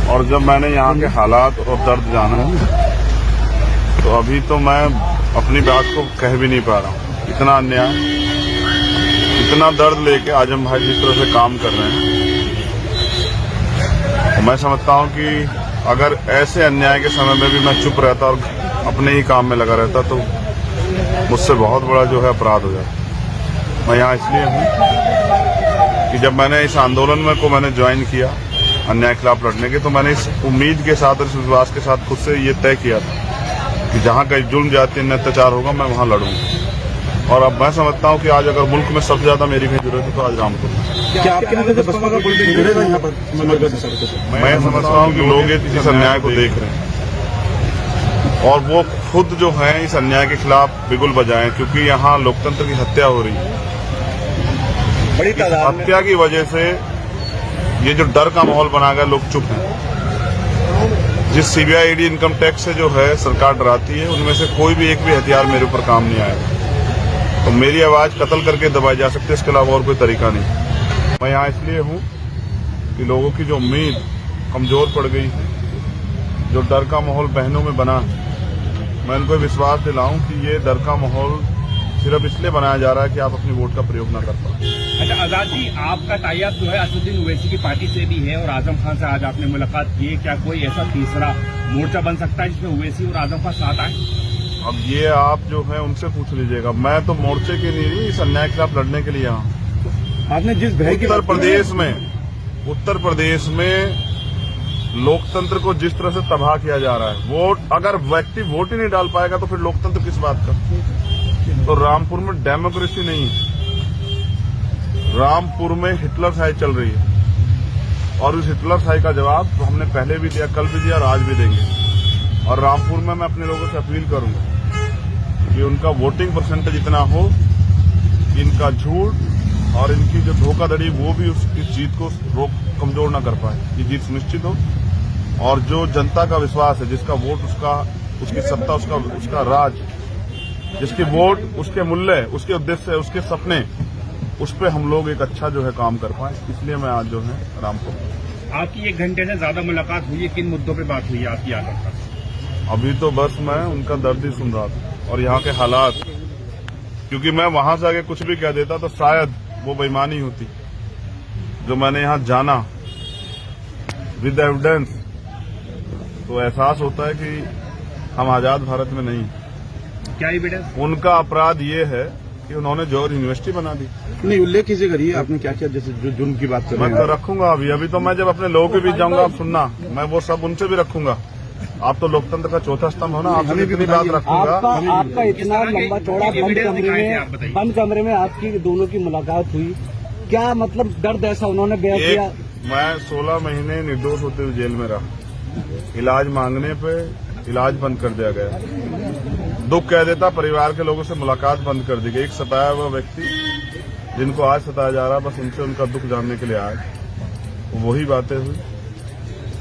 और जब मैंने यहाँ के हालात और दर्द जाना तो अभी तो मैं अपनी बात को कह भी नहीं पा रहा हूँ। इतना अन्याय, इतना दर्द लेके आजम भाई जिस तरह से काम कर रहे हैं, तो मैं समझता हूँ कि अगर ऐसे अन्याय के समय में भी मैं चुप रहता और अपने ही काम में लगा रहता तो मुझसे बहुत बड़ा जो है अपराध हो जाता। मैं यहाँ इसलिए हूँ कि जब मैंने इस आंदोलन में को मैंने ज्वाइन किया अन्याय के खिलाफ लड़ने के, तो मैंने इस उम्मीद के साथ और इस विश्वास के साथ खुद से ये तय किया था कि जहाँ कहीं जुल्म जाति अत्याचार होगा मैं वहाँ लड़ूंगा। और अब मैं समझता हूँ कि आज अगर मुल्क में सबसे ज्यादा मेरी कहीं जरूरत है तो आज रामपुर में। क्या आपके यहाँ से बसपा का कोई जुड़ेगा यहाँ पर? मैं समझता हूँ कि लोग इस अन्याय को देख रहे हैं और वो खुद जो है इस अन्याय के खिलाफ बिगुल बजाएं, क्योंकि यहाँ लोकतंत्र की हत्या हो रही है। बड़ी तादाद में हत्या की वजह से ये जो डर का माहौल बना गया, लोग चुप हैं। जिस सीबीआई ईडी इनकम टैक्स से जो है सरकार डराती है, उनमें से कोई भी एक भी हथियार मेरे ऊपर काम नहीं आएगा। तो मेरी आवाज कत्ल करके दबाई जा सकती है, इसके अलावा और कोई तरीका नहीं। मैं यहाँ इसलिए हूँ कि लोगों की जो उम्मीद कमजोर पड़ गई है, जो डर का माहौल बहनों में बना, मैं उनको विश्वास दिलाऊं कि ये डर का माहौल सिर्फ इसलिए बनाया जा रहा है कि आप अपनी वोट का प्रयोग न कर पाए। अच्छा आजाद जी, आपका टाई अप जो है असदुद्दीन ओवैसी की पार्टी से भी है और आजम खान से आज आपने मुलाकात की है। क्या कोई ऐसा तीसरा मोर्चा बन सकता है जिसमें ओवैसी और आजम खान साथ आए? अब ये आप जो है उनसे पूछ लीजिएगा। मैं तो मोर्चे के लिए इस अन्याय के खिलाफ लड़ने के लिए यहाँ। आपने जिस भय की उत्तर प्रदेश में लोकतंत्र को जिस तरह से तबाह किया जा रहा है, वोट अगर व्यक्ति वोट ही नहीं डाल पाएगा तो फिर लोकतंत्र किस बात का? तो रामपुर में डेमोक्रेसी नहीं है, रामपुर में हिटलर शाही चल रही है और उस हिटलर शाही का जवाब तो हमने पहले भी दिया, कल भी दिया और आज भी देंगे। और रामपुर में मैं अपने लोगों से अपील करूंगा कि उनका वोटिंग परसेंटेज इतना हो कि इनका झूठ और इनकी जो धोखाधड़ी वो भी इस जीत को कमजोर न कर पाए, ये जीत सुनिश्चित हो। और जो जनता का विश्वास है, जिसका वोट उसकी सत्ता, उसका राज, जिसकी वोट उसके मूल्य, उसके उद्देश्य, उसके सपने, उस पर हम लोग एक अच्छा जो है काम कर पाए, इसलिए मैं आज जो है रामपुर। आपकी 1 घंटे से ज्यादा मुलाकात हुई है, किन मुद्दों पे बात हुई है आपकी आजम खान? अभी तो बस मैं उनका दर्द ही सुन रहा था और यहाँ के हालात, क्योंकि मैं वहां से आगे कुछ भी कह देता तो शायद वो बेईमानी होती। जो मैंने यहाँ जाना विद एविडेंस, तो एहसास होता है कि हम आजाद भारत में नहीं। क्या एविडेंस? उनका अपराध ये है कि उन्होंने जौहर यूनिवर्सिटी बना दी। नहीं, उल्लेख कीजिए, करिए आपने क्या किया, जैसे जो जुर्म की बात कर रहे मैं तो रखूंगा अभी तो मैं जब अपने लोगों के बीच जाऊंगा, आप सुनना, मैं वो सब उनसे भी रखूंगा। आप तो लोकतंत्र का चौथा स्तंभ हो ना, आपसे भी बात रखूंगा। आपका इतना लंबा चौड़ा बंद कमरे में आपकी दोनों की मुलाकात हुई, क्या मतलब दर्द ऐसा उन्होंने बयां किया? मैं 16 महीने निर्दोष होते हुए जेल में रहा, इलाज मांगने पे इलाज बंद कर दिया गया, दुख कह देता, परिवार के लोगों से मुलाकात बंद कर दी गई। एक सताया हुआ व्यक्ति जिनको आज सताया जा रहा है, बस उनसे उनका दुख जानने के लिए आए, वही बातें हुई।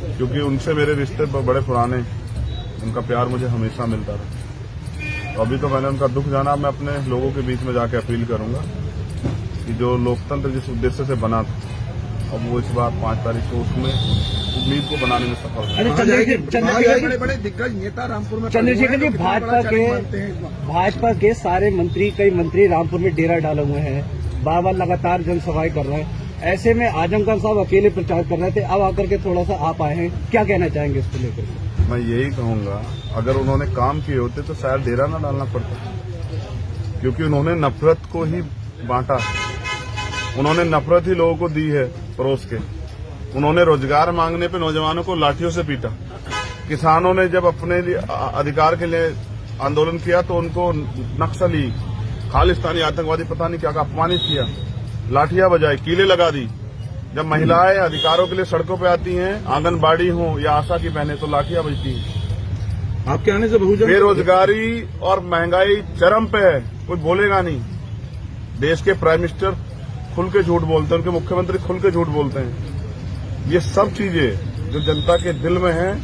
क्योंकि उनसे मेरे रिश्ते बड़े पुराने, उनका प्यार मुझे हमेशा मिलता रहा। तो अभी तो मैंने उनका दुख जाना, मैं अपने लोगों के बीच में जाकर अपील करूंगा कि जो लोकतंत्र जिस उद्देश्य से बना था, अब वो इस बार 5 तारीख को उसमें उम्मीद को बनाने में सफल है। बड़े दिग्गज नेता रामपुर में, चंद्रशेखर जी, भाजपा के सारे मंत्री, कई मंत्री रामपुर में डेरा डाले हुए हैं, बार-बार लगातार जनसभाएं कर रहे हैं। ऐसे में आजम खान साहब अकेले प्रचार कर रहे थे, अब आकर के थोड़ा सा आप आए हैं, क्या कहना चाहेंगे इसको लेकर? मैं यही कहूंगा, अगर उन्होंने काम किए होते तो शायद डेरा न डालना पड़ता, क्योंकि उन्होंने नफरत को ही बांटा, उन्होंने नफरत ही लोगों को दी है परोस के। उन्होंने रोजगार मांगने पे नौजवानों को लाठियों से पीटा। किसानों ने जब अपने लिए अधिकार के लिए आंदोलन किया तो उनको नक्सली, खालिस्तानी, आतंकवादी, पता नहीं क्या अपमानित किया, लाठियां बजाई, कीले लगा दी। जब महिलाएं अधिकारों के लिए सड़कों पे आती हैं, आंगनबाड़ी हो या आशा की बहनें, तो लाठियां बजती हैं। आपके आने से बहुजन बेरोजगारी और महंगाई चरम पे है, कोई बोलेगा नहीं। देश के प्राइम मिनिस्टर खुल के झूठ बोलते हैं, उनके मुख्यमंत्री खुल के झूठ बोलते हैं। ये सब चीजें जो जनता के दिल में है,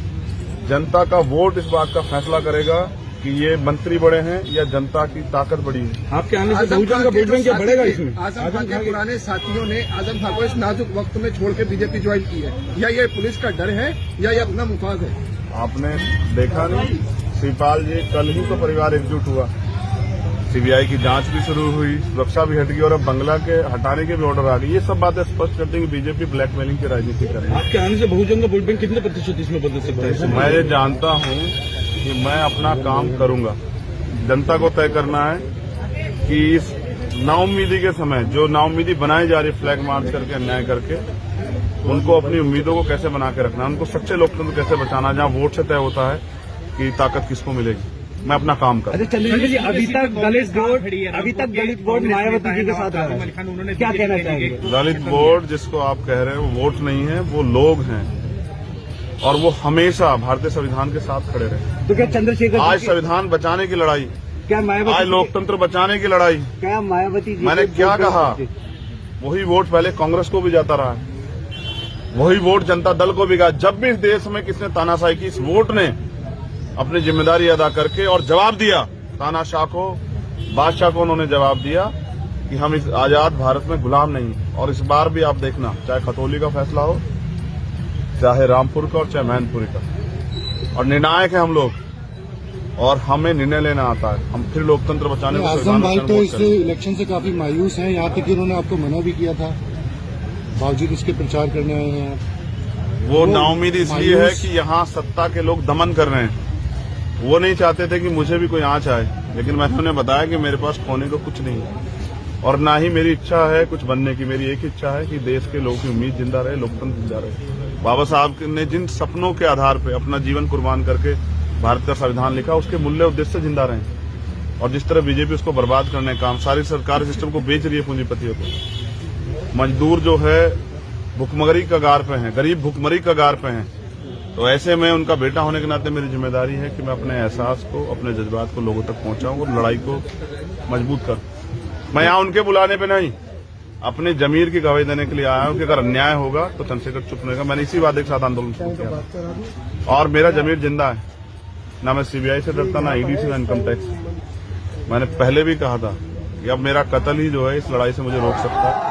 जनता का वोट इस बात का फैसला करेगा कि ये मंत्री बड़े हैं या जनता की ताकत बड़ी है। आपके आने से बहुजन का वोट बैंक क्या बढ़ेगा इसमें? आजम खान के पुराने साथियों ने आजम खान को इस नाजुक वक्त में छोड़ के बीजेपी ज्वाइन की है, या ये पुलिस का डर है या ये अपना मुफाद है? आपने देखा नहीं, शिवपाल जी कल ही तो परिवार एकजुट हुआ, सीबीआई की जांच भी शुरू हुई, सुरक्षा भी हट गई और अब बंगला के हटाने के भी ऑर्डर आ गए। ये सब बातें स्पष्ट करती हैं कि बीजेपी ब्लैकमेलिंग की राजनीति कर रही है। आपके आने से बहुजन का वोट बैंक कितने प्रतिशत इसमें बदल सकता है? मैं ये जानता हूं कि मैं अपना काम करूंगा। जनता को तय करना है कि इस नाउम्मीदी के समय जो नाउम्मीदी बनाई जा रही, फ्लैग मार्च करके, अन्याय करके, उनको अपनी उम्मीदों को कैसे बना के रखना है, उनको सच्चे लोकतंत्र कैसे बचाना, जहां वोट से तय होता है कि ताकत किसको मिलेगी। मैं अपना काम कर। अच्छा चंद्रशेखर जी, अभी तक दलित वोट मायावती जी के साथ रहा है, क्या कहना चाहेंगे? दलित वोट जिसको आप कह रहे हैं वो वोट नहीं है, वो लोग हैं और वो हमेशा भारतीय संविधान के साथ खड़े रहे। तो क्या चंद्रशेखर आज संविधान बचाने की लड़ाई, क्या मायावती, आज लोकतंत्र बचाने की लड़ाई, क्या मायावती जी? मैंने क्या कहा, वही वोट पहले कांग्रेस को भी जाता रहा है, वही वोट जनता दल को भी गया। जब भी इस देश में किसने तानाशाही की, इस वोट ने अपनी जिम्मेदारी अदा करके और जवाब दिया, तानाशाह को, बादशाह को उन्होंने जवाब दिया कि हम इस आजाद भारत में गुलाम नहीं हैं। और इस बार भी आप देखना, चाहे खतौली का फैसला हो, चाहे रामपुर का और चाहे मैनपुरी का, और निर्णायक है हम लोग और हमें निर्णय लेना आता है। हम फिर लोकतंत्र बचाने को आजम भाई तो इस इलेक्शन से काफी मायूस हैं, यहाँ तक कि उन्होंने आपको मना भी किया था, बावजूद इसके प्रचार करने आए हैं आप। वो नाउम्मीद इसलिए है कि यहाँ सत्ता के लोग दमन कर रहे हैं। वो नहीं चाहते थे कि मुझे भी कोई आंच आए, लेकिन मैंने उन्हें बताया कि मेरे पास खोने को कुछ नहीं है और ना ही मेरी इच्छा है कुछ बनने की। मेरी एक इच्छा है कि देश के लोगों की उम्मीद जिंदा रहे, लोकतंत्र जिंदा रहे। बाबा साहब ने जिन सपनों के आधार पर अपना जीवन कुर्बान करके भारत का संविधान लिखा, उसके मूल्य उद्देश्य जिंदा रहे। और जिस तरह बीजेपी उसको बर्बाद करने का काम, सारी सरकारी सिस्टम को बेच रही है पूंजीपतियों को। मजदूर जो है भुखमरी कगार पे हैं, गरीब भुखमरी कगार पे हैं। तो ऐसे में उनका बेटा होने के नाते मेरी जिम्मेदारी है कि मैं अपने एहसास को, अपने जज्बात को लोगों तक पहुंचाऊं और लड़ाई को मजबूत करूं। मैं यहाँ उनके बुलाने पे नहीं, अपने जमीर की गवाही देने के लिए आया हूं कि अगर अन्याय होगा तो चंद्रशेखर चुप रहेगा। मैंने इसी वादे के साथ आंदोलन शुरू किया और मेरा जमीर जिंदा है। ना मैं सीबीआई से डरता, ना ईडी से, ना इनकम टैक्स। मैंने पहले भी कहा था कि अब मेरा कत्ल ही जो है इस लड़ाई से मुझे रोक सकता है।